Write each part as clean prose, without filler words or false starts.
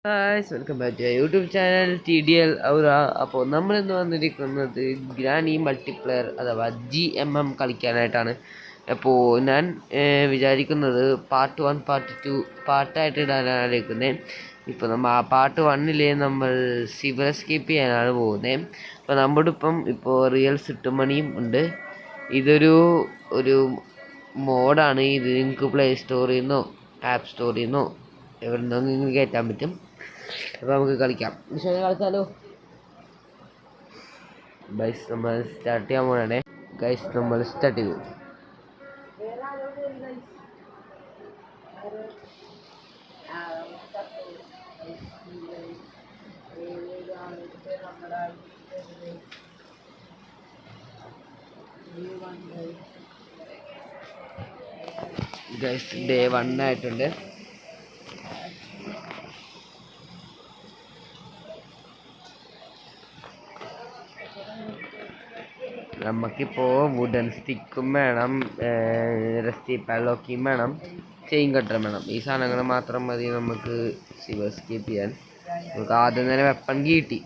Guys welcome back to YouTube channel TDL ഔറ. അപ്പോൾ നമ്മളിന്ന് വന്നിരിക്കുന്നത് ഗ്രാനി മൾട്ടിപ്ലെയർ അഥവാ GMM കളിക്കാനായിട്ടാണ്. അപ്പോൾ ഞാൻ വിചാരിക്കുന്നത് പാർട്ട് 1 പാർട്ട് 2 പാർട്ടായിട്ട് ഇടാനാണ് ആലോചിക്കുന്നത്. ഇപ്പോൾ നമ്മൾ ആ പാർട്ട് 1 നമ്മൾ സിവർ എസ്കേപ്പ് ചെയ്യാനാണ് പോകുന്നത്. അപ്പോൾ നമ്മുടെ ഇപ്പോൾ റിയൽ സിട്ടുമണിയും ഉണ്ട്. ഒരു മോഡാണ്. ഇത് നിങ്ങൾക്ക് പ്ലേ സ്റ്റോറിൽ നിന്നോ ആപ്പ് സ്റ്റോറിൽ നിന്നോ എവിടെ നിന്നോ നിങ്ങൾക്ക് കയറ്റാൻ പറ്റും. അപ്പോൾ നമുക്ക് കളിക്കാം. കളിച്ചാലോ ഗൈസ്? നമ്മൾ സ്റ്റാർട്ട് ചെയ്യാൻ പോകണേ ഗൈസ്. നമ്മൾ സ്റ്റാർട്ട് ചെയ്തു. ഗൈസ് ഡേ 1 ആയിട്ടുണ്ട്. നമുക്കിപ്പോൾ വുഡൻ സ്റ്റിക്കും വേണം, റെസ്റ്റി പാലോക്കിയും വേണം, ചെയിൻ കട്ടറും വേണം. ഈ സാധനങ്ങൾ മാത്രം മതി നമുക്ക് സിവർ സ്കേപ്പ് ചെയ്യാൻ. നമുക്ക് ആദ്യം തന്നെ വെപ്പൺ കിട്ടി.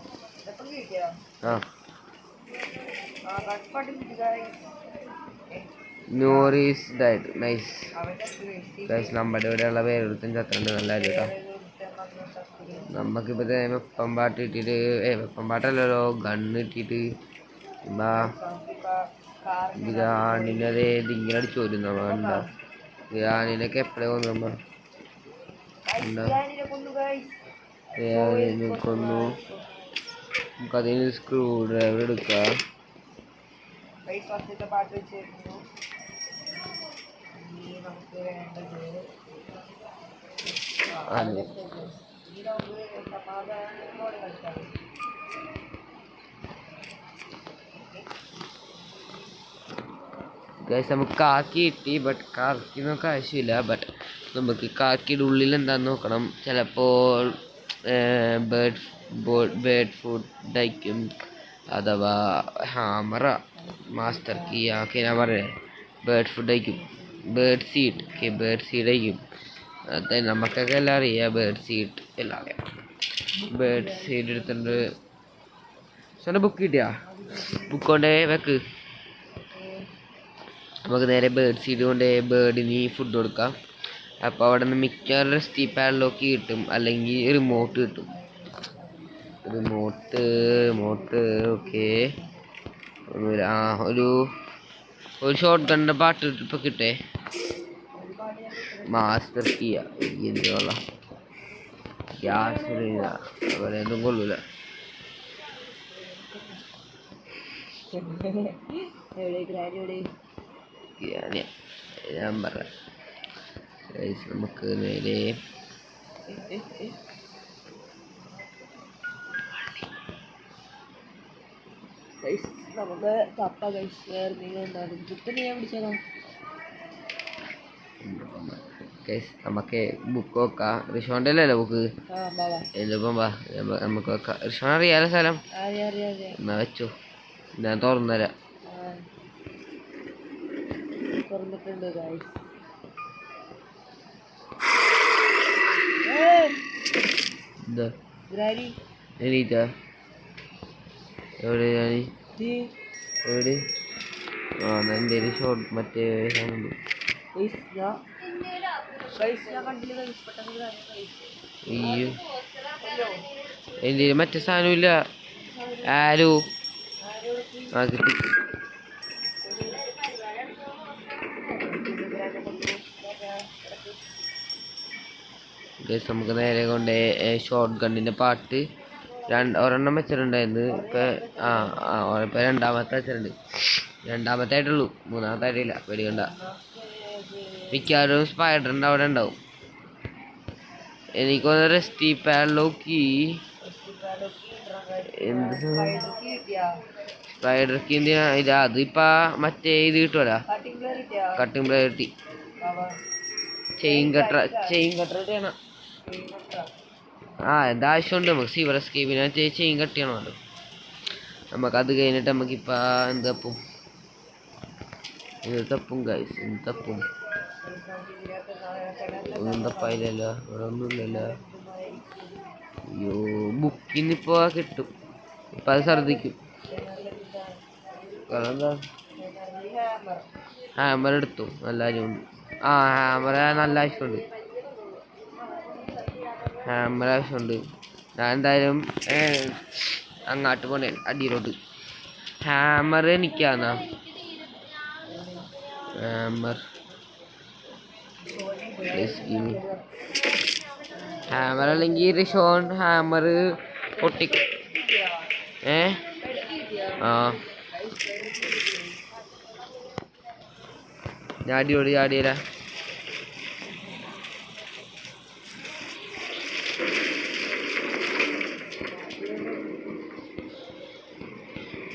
നോറീസ് ഡയറ്റ് നൈസ് ഗൈസ്. നമ്മുടെ ഇവിടെയുള്ള വേറൊരുത്തും ചത്തുണ്ട്. നല്ല കേട്ടോ. നമുക്കിപ്പോൾ വെപ്പൻ പാട്ട് ഇട്ടിട്ട് വെപ്പൻ പാട്ടല്ലല്ലോ, ഗണ്ണ് ഇട്ടിട്ട് ഗ്രാനിനെ ഇങ്ങനെ അടിച്ചു വരും. നമ്മ ഗ്രാനിനൊക്കെ എപ്പോഴും കൊന്നു. നമുക്കതിന് സ്ക്രൂ ഡ്രൈവർ എടുക്കാം. അതെ ഗൈസ് നമുക്ക് കാക്കി കിട്ടി. ബട്ട് കാക്കിനൊക്കെ ആവശ്യമില്ല. ബട്ട് നമുക്ക് കാക്കിയുടെ ഉള്ളിൽ എന്താന്ന് നോക്കണം. ചിലപ്പോൾ ബേർഡ് ഫുഡ് ആയിരിക്കും, അഥവാ ഹാമറ മാസ്റ്റർ കീ ആക്കി ഞാൻ പറയാം. ബേർഡ് ഫുഡ് ആയിരിക്കും, ബേർഡ് സീഡ് ആയിരിക്കും. അത് നമുക്കൊക്കെ എല്ലാം അറിയാം. ബേർഡ് സീഡ് എല്ലാം അറിയാം. ബേർഡ് സീഡ് എടുത്തിട്ടുണ്ട്. സ്വന്തം ബുക്ക് കിട്ടിയാ? ബുക്ക് കൊണ്ടേ വെക്ക്. നമുക്ക് നേരെ ബേർഡ് സീഡ് കൊണ്ട് ബേർഡിന് ഫുഡ് കൊടുക്കാം. അപ്പോൾ അവിടെ നിന്ന് മിക്ക റെസ്റ്റി പാഡിലോക്ക് കിട്ടും, അല്ലെങ്കിൽ റിമോട്ട് കിട്ടും. Remote okay. ഒരു ഷോർട്ട് ഗണ്ണിൻ്റെ പാട്ട് ഇപ്പോൾ കിട്ടേ. മാസ്റ്റർ കീ എന്തുള്ള ഗ്യാസ് അതുപോലെ ഒന്നും കൊള്ളൂല. ഞാൻ പറയാം. നമുക്ക് നേരെ നമുക്ക് കപ്പ നമുക്ക് ബുക്ക് വെക്കാം. റിഷോന്റെ അല്ലല്ലോ ബുക്ക്. ഇതിപ്പം നമുക്ക് വെക്കാം. റിഷോൺ അറിയാലോ സ്ഥലം. എന്നാ വെച്ചോ, ഞാൻ തുറന്നുതരാം. എണീറ്റാ? എവിടെ ഞാന്? എവിടെ? എൻ്റെ ഒരു ഷോട്ട് മറ്റേ എൻ്റെ മറ്റേ സാധനമില്ല. ആരോ ആ കിട്ടി. നമുക്ക് നേരെ കൊണ്ട് ഷോർട്ട് ഗണ്ണിൻ്റെ പാട്ട് ഒരെണ്ണം വെച്ചിട്ടുണ്ടായിരുന്നു. ഇപ്പം രണ്ടാമത്തെ വെച്ചിട്ടുണ്ട്. രണ്ടാമത്തെ ആയിട്ടുള്ളൂ, മൂന്നാമത്തെ ആയിട്ടില്ല. പേടിക്കണ്ട. മിക്കവാറും സ്പൈഡറിൻ്റെ അവിടെ ഉണ്ടാവും. എനിക്കൊന്ന് റെസ്റ്റി പാഡ്ലോക്ക് സ്പൈഡർക്ക് എന്തിനാ ഇല്ല. അതിപ്പോൾ മറ്റേ ഇത് കിട്ടുമല്ലോ, കട്ടിംഗ് പ്ലെയർ കിട്ടി. ചെയിൻ കട്ടർ ചെയ്യണം. എന്താ ആവശ്യമുണ്ട് നമുക്ക് സിവർ എസ്കേപ്പിന് ചെയിൻ കട്ട് ചെയ്യണമല്ലോ. നമുക്കത് കഴിഞ്ഞിട്ട് നമുക്കിപ്പോൾ ഇത് തപ്പും ഗൈസ്. ഒന്നും തപ്പായില്ലല്ലോ, ഇവിടെ ഒന്നുമില്ലല്ലോ. അയ്യോ ബുക്കിന്നിപ്പോ കിട്ടും. ഇപ്പം അത് ഛർദ്ദിക്കും. കാരണം എന്താ ഹാമർ എടുത്തു. നല്ല കാര്യമുണ്ട്. ആ ഹാമർ നല്ല ആവശ്യമുണ്ട്. ഹാമർ ആവശ്യമുണ്ട്. ഞാൻ എന്തായാലും അങ്ങോട്ട് പോണേ അടിയിലോട്ട്. ഹാമർ എനിക്കാന്നാ ഹാമർ ഹാമർ അല്ലെങ്കിൽ റിഷോൺ ഹാമർ പൊട്ടിക്കും. ആ ചാടിയോട് ചാടിയല്ല.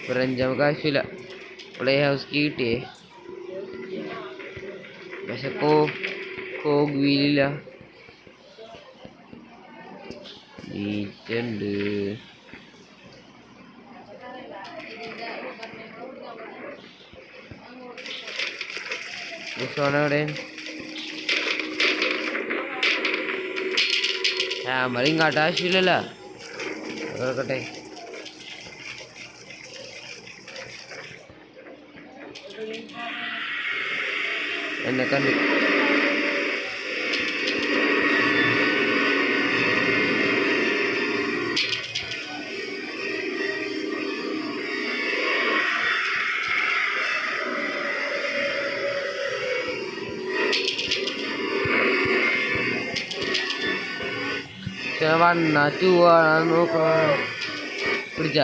ഫ്രഞ്ച് നമുക്ക് ആവശ്യമില്ല. പ്ലേ ഹൗസ് കീ കിട്ടിയേ. പക്ഷെ കോഗ് വീലില്ല. ബീറ്റുണ്ട്. എവിടെ ഹാമർ ഇങ്ങോട്ട് ആവശ്യമില്ലല്ലോ. കിടക്കട്ടെ. എന്നെ കണ്ടു. വണ്ണ ടൂ ആണോ നോക്ക പിടിച്ച.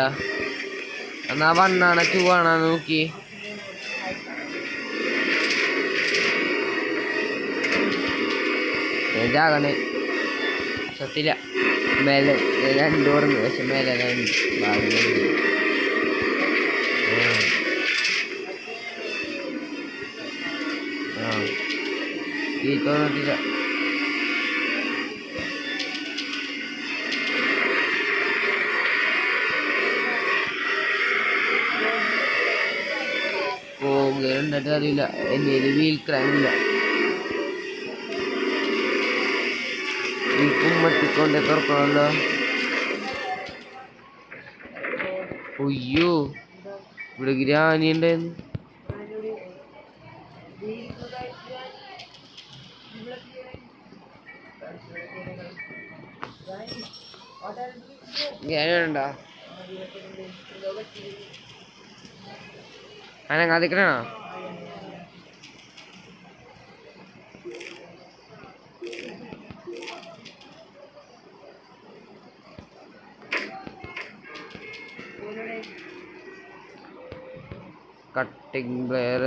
എന്നാ വണ്ണാണ് ടൂ ആണോ നോക്കി. ജാഗണേ സത്തില്ല. മേലെ രണ്ടു പറഞ്ഞു. പക്ഷെ മേലെ ഈ തോന്നിട്ടില്ല. രണ്ടിട്ട് അറിയില്ല. എൻ്റെ വീൽ ക്രാങ്കില്ല. ഈ കുമ്മത്തിക്കൊണ്ട് തുറക്കണമല്ലോ. ഒയ്യോ ഇവിടെ ഗ്രാനി ഉണ്ടായിരുന്നു. ഗ്രാനി വേണ്ട. അതിക്കണോ. കട്ടിംഗ് പ്ലെയർ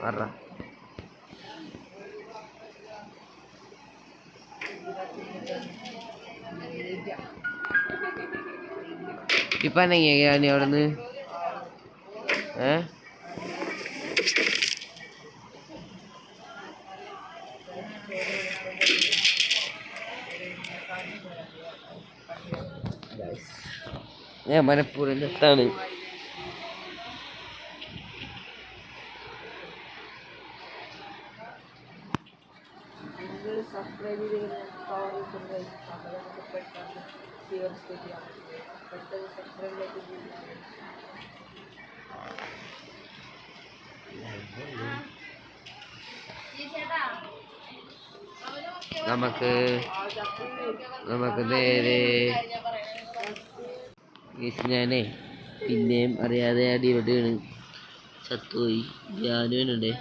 പറ. ഇപ്പൊ ഞാൻ അവിടുന്ന് ഞാൻ മനപ്പൂരം എത്താണ്. നമുക്ക് നേരെ ഞാനേ പിന്നെയും അറിയാതെ അടിയോട്ട് വീണ് ചത്തുപോയി. ഞാനുണ്ട്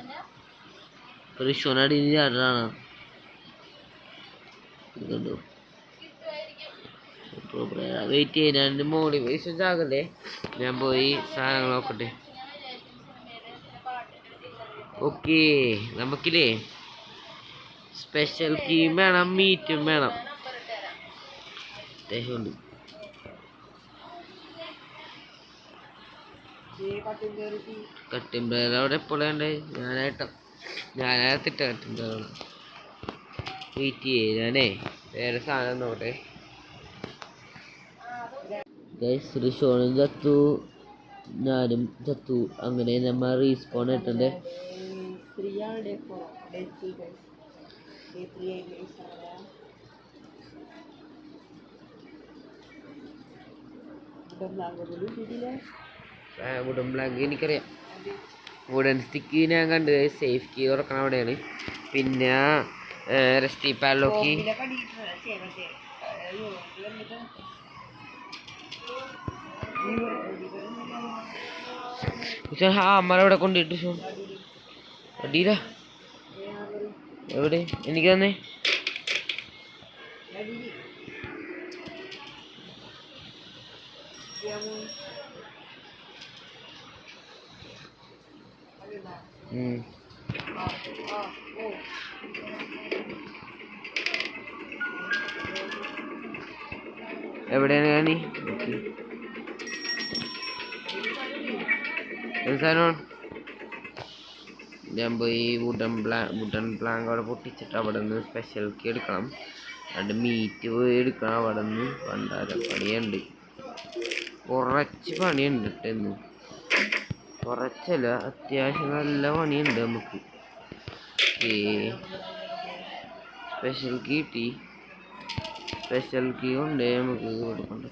റിഷോനടി ചാടാണ്. കണ്ടോ വെയിറ്റ് ചെയ്യാൻ മോട്ടിവേഷൻ ചാകല്ലേ. ഞാൻ പോയി സാധനങ്ങൾ നോക്കട്ടെ. ഓക്കെ നമുക്കില്ലേ സ്പെഷ്യൽ കീം വേണം, മീറ്റും വേണം. അത്യാവശ്യമുണ്ട്. കട്ടിംഗ് പ്ലെയർ അവിടെ എപ്പോഴേ ഞാനകത്തിട്ട കട്ടിംഗ് പ്ലെയർ വെയിറ്റ് ചെയ്യേ. ഞാനേ വേറെ സാധനം നോക്കട്ടെ. റിഷോണും ചത്തു, ഞാനും ചത്തു. അങ്ങനെ നമ്മൾ റീസ്പോൺ ഇട്ടുണ്ട്. വുഡൻ ബ്ലാങ്ക് എനിക്കറിയാം. വുഡൻ സ്റ്റിക്ക് ഞാൻ കണ്ട് സേഫ് കീ തുറക്കണ അവിടെയാണ്. പിന്നെ റെസ്റ്റി പാലോക്കി ഹാമർ അവിടെ കൊണ്ടിട്ട് ഷോ അടിയില്ല. എവിടെ എനിക്ക് തന്നെ എവിടെയാണ് കാണി സാധനമാണ്. ഞാൻ പോയി വുഡൻ പ്ലാങ്ക് അവിടെ പൊട്ടിച്ചിട്ട് അവിടെ നിന്ന് സ്പെഷ്യൽ കീ എടുക്കണം. രണ്ട് മീറ്റ് പോയി എടുക്കണം. അവിടെ നിന്ന് പണ്ടാര പണിയുണ്ട്, കുറച്ച് പണിയുണ്ട് എന്ന്. കുറച്ചല്ല, അത്യാവശ്യം നല്ല പണിയുണ്ട് നമുക്ക്. സ്പെഷ്യൽ കീ കിട്ടി. സ്പെഷ്യൽ കീ കൊണ്ട് നമുക്ക് കൊടുക്കണ്ട.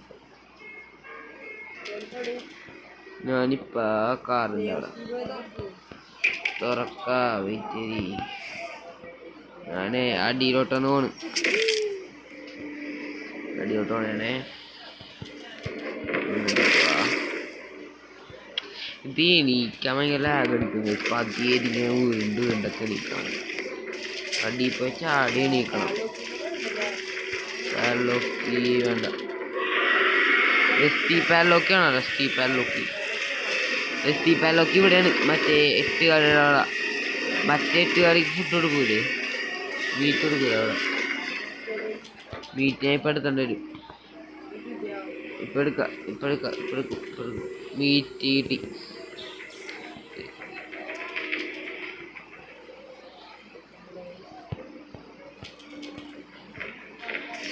ഞാനിപ്പ കാറിൻ്റെ അവിടെ തുറക്കാ വെയിറ്റ്. ഞാനേ അടിയിലോട്ടൊന്ന് പോണ്. അടിയിലോട്ട് പോണേ. ഇത് എണീക്കാൻ ഭയങ്കര ലാഗ് അടിക്കുന്നു. പതിയെ ഇങ്ങനെ വീണ്ടും വീണ്ടൊക്കെ എണീക്കണം. അടി പോയി ചാടി എണീക്കണം. പാലോക്കി വേണ്ട, റെസ്റ്റി പാലോക്കി ആണോ? റെസ്റ്റി പാലോക്കി ഇവിടെയാണ്. മറ്റേ 8 കറിയുടെ മറ്റേ 8 കറിക്ക് ഫുഡ് കൊടുക്കൂലേ, മീറ്റ് കൊടുക്കൂല അവിടെ. മീറ്റ് ഞാൻ ഇപ്പം എടുക്കേണ്ടി വരും. ഇപ്പം എടുക്കാം മീറ്റ് കിട്ടി.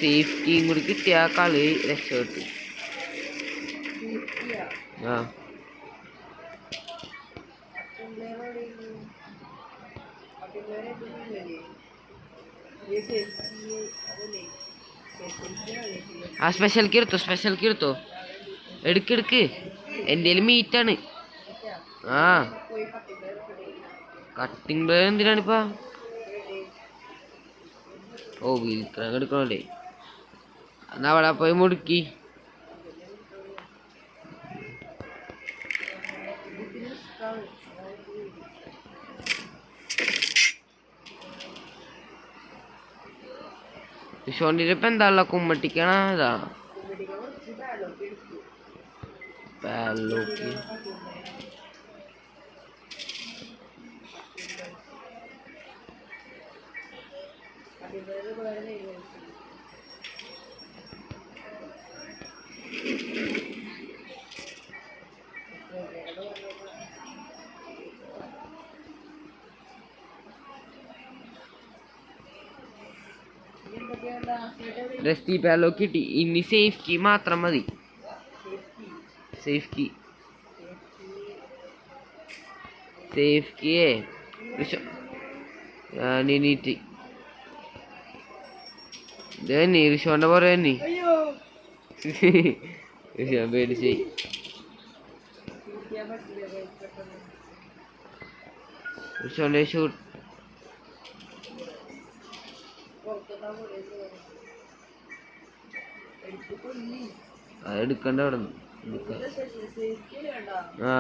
സേഫ്റ്റിയും കൂടി കിട്ടിയ കളി രക്ഷപ്പെട്ടു. ആ സ്പെഷ്യൽ കീ എടുത്തോ എടുക്ക്. എൻ്റെ മീറ്റാണ്. ആ കട്ടിങ് ബ്ലേഡ് എന്തിനാണിപ്പാ? ഓ വിൽക്കാൻ എടുക്കണല്ലേ. എന്നാ അവിടെ പോയി മുടുക്കി. ഷോണിന്റെ ഇപ്പം എന്താ കുമ്മട്ടിക്കണ ഇതാ പാലോക്കി. റെസ്റ്റി പാലോക്കി കിട്ടി. ഇനി സേഫ് കീ മാത്രം മതി. സേഫ് കീയേ ഞാനെണീറ്റ് ഇതന്നെ ഋഷോന്റെ പോലെ തന്നെ. ഋഷോ പേടിച്ച് ഋഷോന്റെ ഷൂട്ട് എടുക്കണ്ട അവിടെ നിന്ന്. ആ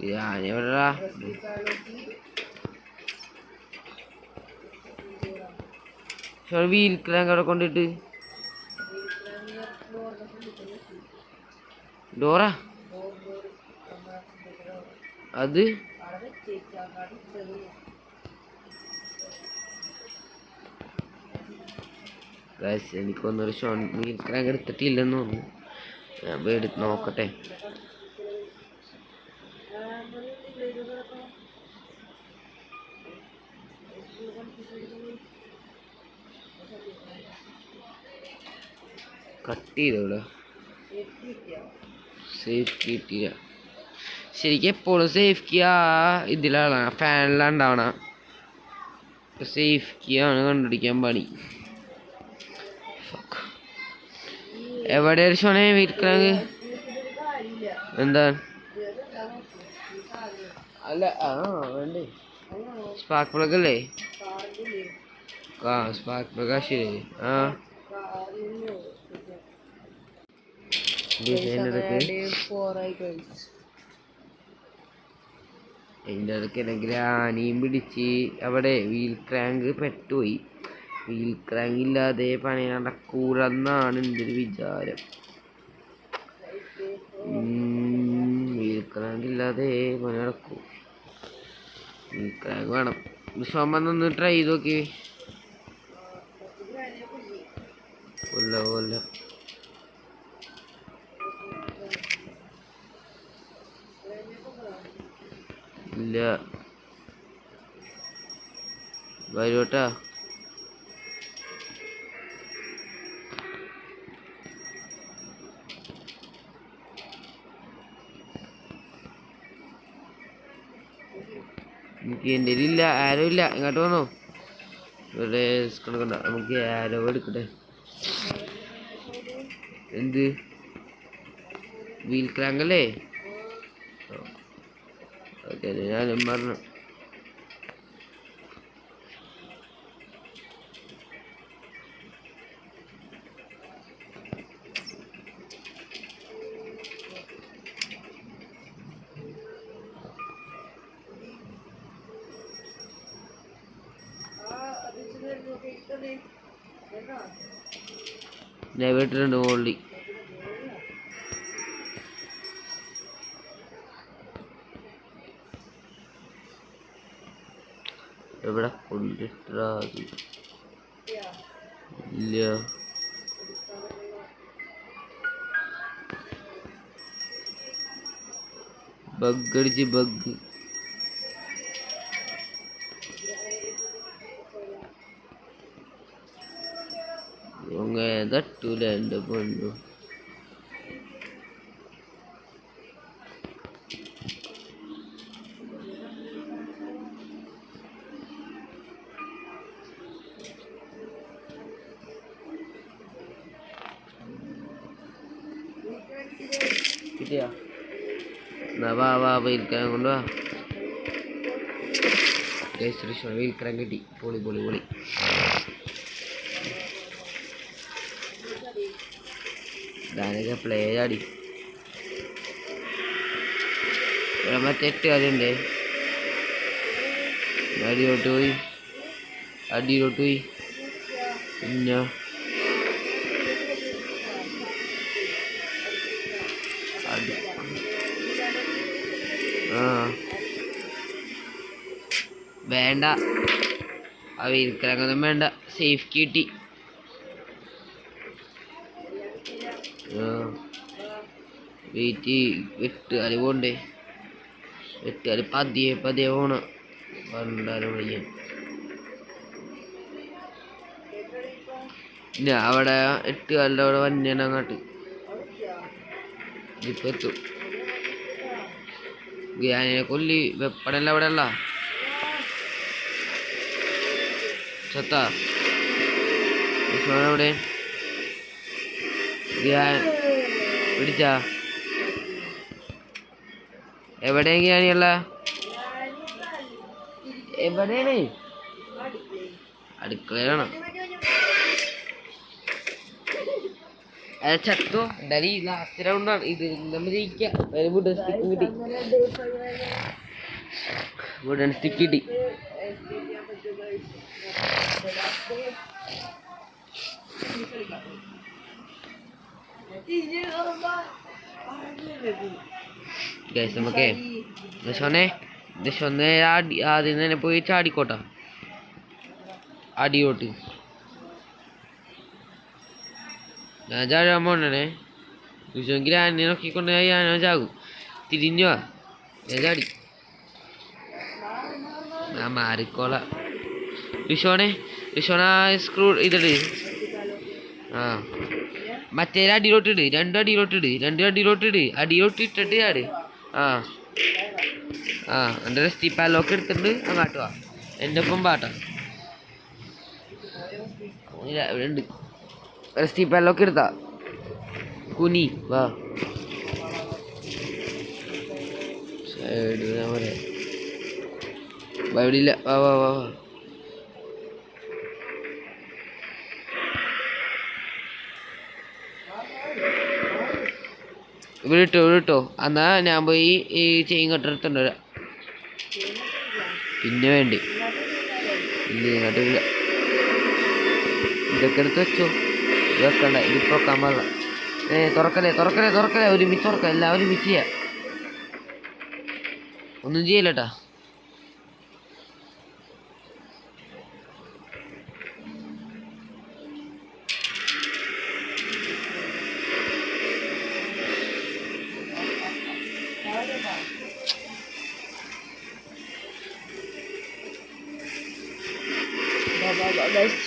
ഞാനെവിടാ വീൽക്രാങ്ക് അവിടെ കൊണ്ടിട്ട് ഡോറാ അത് എനിക്കൊന്നൊരു ഷോൺ വീൽക്രാങ്ക് എടുത്തിട്ടില്ലെന്ന് തോന്നുന്നു. ഞാൻ എടുത്ത് നോക്കട്ടെ. കിട്ടിയില്ല ഇവിടെ. സേഫ് കിട്ടിയില്ല. ശരിക്കും എപ്പോഴും സേഫ് കീ ഇതിലാണ് ഫാനിലാണ് ഉണ്ടാവണ. സേഫ് കീ ആണ് കണ്ടുപിടിക്കാൻ പണി. എവിടെ ഷോനെ വിൽക്കണത്? എന്താ അല്ല വേണ്ടേ സ്പാർക്ക് പ്ലഗ് അല്ലേ? സ്പാർക്ക് പ്ലഗ് ശരി. അതിൻ്റെ ഇടയ്ക്ക് ഗ്രാനിയും പിടിച്ച് അവിടെ വീൽ ക്രാങ്ക് പെട്ടുപോയി. വീൽ ക്രാങ്ക് ഇല്ലാതെ പണി നടക്കൂലെന്നാണ് എൻ്റെ ഒരു വിചാരം. വീൽ ക്രാങ്ക് ഇല്ലാതെ പണി നടക്കൂ. വീൽ ക്രാങ്ക് വേണം. ഷോമൊന്ന് ട്രൈ ചെയ്ത് നോക്കി. കൊല്ല ഇല്ല വരോട്ടാ. എനിക്ക് എൻ്റെ ഇല്ല, ആരോ ഇല്ല. ഇങ്ങോട്ട് വന്നോ. ഇവിടെ കണ്ട നമുക്ക് ആരോ എടുക്കട്ടെ. എന്ത് വീൽ ക്രാങ്ക് അല്ലേ? ഓക്കെ ഞാനും പറഞ്ഞു. ഞാൻ വീട്ടിലുണ്ട് ഓൾറെഡി. എവിടെ കൊണ്ടിട്ടാ ഇല്ല. ബഗ് അടിച്ച് ബഗ്. തട്ടൂല എൻ്റെ പൊന്നു. കിട്ടിയാ വാ വീൽക്കാൻ കൊണ്ടുവാ. വീൽക്കാൻ കിട്ടി. പൊളി പൊളി പൊളി. ഞാനൊക്കെ പ്ലേ ചാടി. മറ്റെട്ട് കളിയുണ്ട്. അടിയോട്ട് പോയി പിന്നെ വേണ്ട ആ വീൽക്കലങ്ങൊന്നും വേണ്ട. സേഫ് കിട്ടി. വെയിറ്റ് വെട്ടുകാല് പോണ്ടേ. വെട്ടുകാല് പതിയെ പോണം. പണ്ടാരം വയ്യ. ഞാൻ അവിടെ എട്ടുകാലിൻ്റെ അവിടെ വന്യാണ് അങ്ങോട്ട്. ഇപ്പം എത്തും. ഗ്യാനിനെ കൊല്ലി വെപ്പടല്ല അവിടെ അല്ല ചത്താ. എവിടെ ഗ്യാൻ പിടിച്ചാ? എവിടെയാ ഗ്യാനിയുള്ള? എവിടെയാണ്? അടുക്കളയിലാണ്. അത് ചത്തോ? എന്തായാലും ഈ ലാസ്റ്റ് റൗണ്ടാണ് ഇത്. നമ്മൾ ജയിക്കാം. വുഡൻ സ്റ്റിക്കും കിട്ടി. വുഡൻ സ്റ്റിക്ക് കിട്ടി. നമുക്കേ ദശോനെ ആദ്യം തന്നെ പോയി ചാടിക്കോട്ടാ അടിയോട്ട്. ഞാൻ ചാടാൻ പോണേ. ഗ്രാൻഡിനെ നോക്കിക്കൊണ്ട് ഞാനോ ചാകും. തിരിഞ്ഞോ ഞാൻ ചാടി. ഞാൻ മാറിക്കോളാം. ഋഷോണ സ്ക്രൂ ഇതിട്. മറ്റേ അടിയിലോട്ടിട്, രണ്ടും അടിയിലോട്ടിട്, രണ്ടും അടിയിലോട്ടിട്, അടിയിലോട്ടിട്ടിട്ട് ആട്. ആ ആ എൻ്റെ റെസ്റ്റി പാലോക്ക് എടുത്തിട്ട് അങ്ങോട്ട് വാ, എൻ്റെ ഒപ്പം പാട്ടാ. ഇവിടെ ഉണ്ട് റെസ്റ്റി പാലോക്ക് എടുത്താ കുനി വാ. സൈഡ് ഞാൻ പറയാം, ഇവിടെ ഇല്ല, വാ വാ വാ വാ. ഇവിടെ ഇട്ടോ, ഇവിടെ ഇട്ടോ. എന്നാ ഞാൻ പോയി ഈ ചെയിൻ കട്ടെടുത്തുണ്ട്. പിന്നെ വേണ്ടി ഇല്ല, ഇങ്ങോട്ടില്ല. ഇതൊക്കെ എടുത്ത് വെച്ചോ, ഇത് വെക്കണ്ട, ഇതിപ്പോ വെക്കാൻ പാടില്ല. തുറക്കലേ തുറക്കലേ തുറക്കലേ, ഒരുമിച്ച് തുറക്കാം, എല്ലാവരും ഒരുമിച്ച് ചെയ്യാം. ഒന്നും ചെയ്യല്ലേട്ടാ.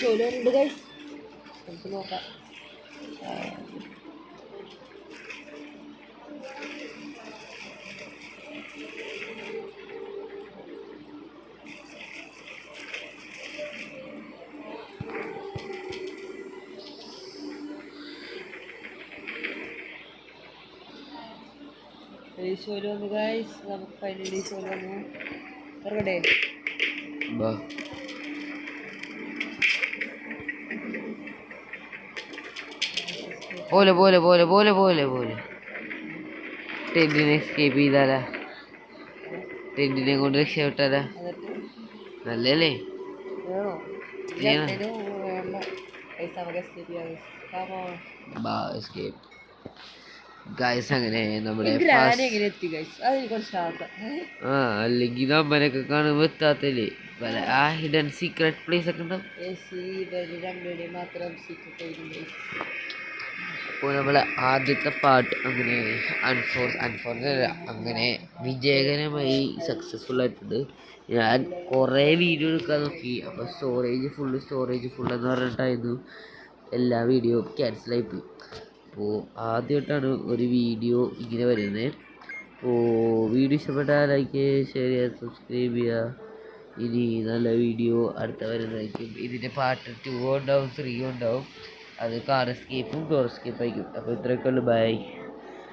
ചോലുണ്ട് ഗൈസ്, നമുക്ക് നോക്കാം. ഷോല് വന്നു ഗൈസ്, നമുക്ക് ഫൈനലി ഷോല് വന്നു. ഇറങ്ങട്ടെ പോലെ പോലെ പോലെ പോലെ പോലെ പോലെ. ടെന്റിനെ എസ്കേപ്പ് ചെയ്താലാ, ടെന്റിനെ കൊണ്ട് രക്ഷപ്പെട്ടാലാ നല്ലല്ലേ. ഗൈസ് അങ്ങനെ നമ്മുടെ അല്ലെങ്കിൽ നമ്മനൊക്കെ കാണുമ്പോ എത്താത്തല്ലേ പല ആ ഹിഡൻ സീക്രട്ട് പ്ലേസ് ഒക്കെ ഉണ്ടാവും. അപ്പോൾ നമ്മളെ ആദ്യത്തെ പാർട്ട് അങ്ങനെ അങ്ങനെ വിജയകരമായി സക്സസ്ഫുൾ ആയിട്ടുണ്ട്. ഞാൻ കുറേ വീഡിയോ എടുക്കാൻ നോക്കി, അപ്പോൾ സ്റ്റോറേജ് ഫുള്ളെന്ന് പറഞ്ഞിട്ടായിരുന്നു എല്ലാ വീഡിയോ ക്യാൻസലായിപ്പോയി. അപ്പോൾ ആദ്യമായിട്ടാണ് ഒരു വീഡിയോ ഇങ്ങനെ വരുന്നത്. അപ്പോൾ വീഡിയോ ഇഷ്ടപ്പെട്ടാൽ ലൈക്ക്, ഷെയർ ചെയ്യുക, സബ്സ്ക്രൈബ് ചെയ്യുക. ഇനി നല്ല വീഡിയോ അടുത്ത വരുന്നതായിരിക്കും. ഇതിൻ്റെ പാർട്ട് 2 ഉണ്ടാവും, 3 ഉണ്ടാവും. അത് കാർ എസ്കേപ്പും ഡോർ എസ്കേപ്പ് ആയിരിക്കും. അപ്പോൾ ഇത്രയൊക്കെ ഉള്ളു, ബൈ.